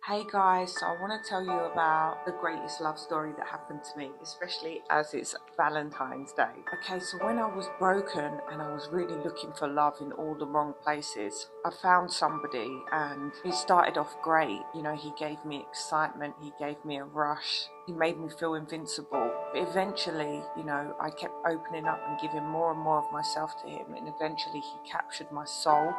Hey guys, so I want to tell you about the greatest love story that happened to me, especially as it's Valentine's Day. Okay, so when I was broken and I was really looking for love in all the wrong places, I found somebody and it started off great. You know, he gave me excitement, he gave me a rush, he made me feel invincible. But eventually, I kept opening up and giving more and more of myself to him, and eventually he captured my soul.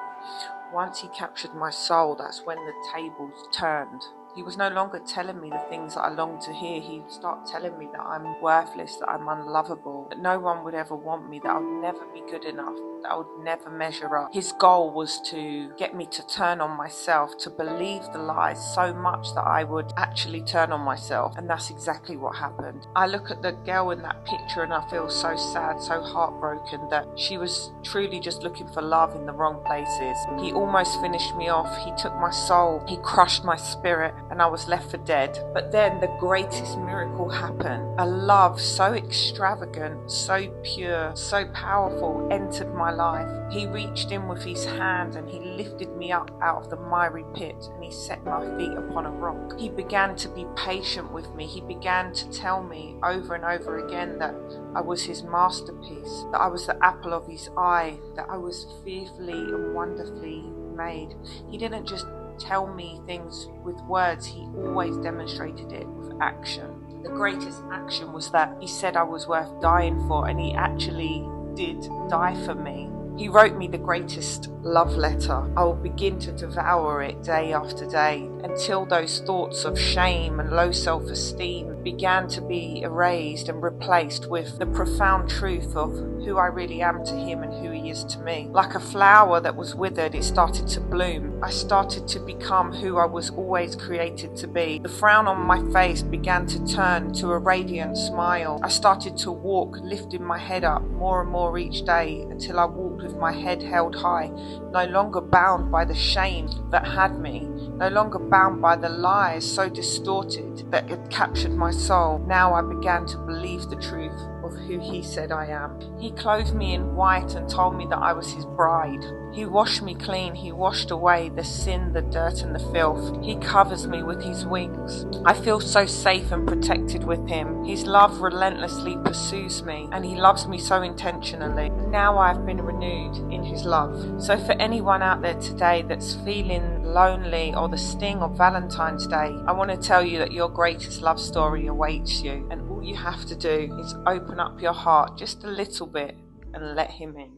Once he captured my soul, that's when the tables turned. He was no longer telling me the things that I longed to hear. He would start telling me that I'm worthless, that I'm unlovable, that no one would ever want me, that I would never be good enough, that I would never measure up. His goal was to get me to turn on myself, to believe the lies so much that I would actually turn on myself. And that's exactly what happened. I look at the girl in that picture and I feel so sad, so heartbroken that she was truly just looking for love in the wrong places. He almost finished me off. He took my soul, he crushed my spirit, and I was left for dead. But then the greatest miracle happened. A love so extravagant, so pure, so powerful entered my life. He reached in with his hand and he lifted me up out of the miry pit, and he set my feet upon a rock. He began to be patient with me. He began to tell me over and over again that I was his masterpiece, that I was the apple of his eye, that I was fearfully and wonderfully made. He didn't just tell me things with words, he always demonstrated it with action. The greatest action was that he said I was worth dying for, and he actually did die for me. He wrote me the greatest love letter. I will begin to devour it day after day until those thoughts of shame and low self-esteem began to be erased and replaced with the profound truth of who I really am to him and who he is to me. Like a flower that was withered, it started to bloom. I started to become who I was always created to be. The frown on my face began to turn to a radiant smile. I started to walk, lifting my head up more and more each day until I walked with my head held high, no longer bound by the shame that had me, no longer bound by the lies so distorted that had captured my soul. Now I began to believe the truth of who he said I am. He clothed me in white and told me that I was his bride. He washed me clean. He washed away the sin, the dirt and the filth. He covers me with his wings. I feel so safe and protected with him. His love relentlessly pursues me, and he loves me so intentionally. Now I have been renewed in his love. So for anyone out there today that's feeling lonely or the sting of Valentine's Day, I want to tell you that your greatest love story awaits you, and all you have to do is open up your heart just a little bit and let him in.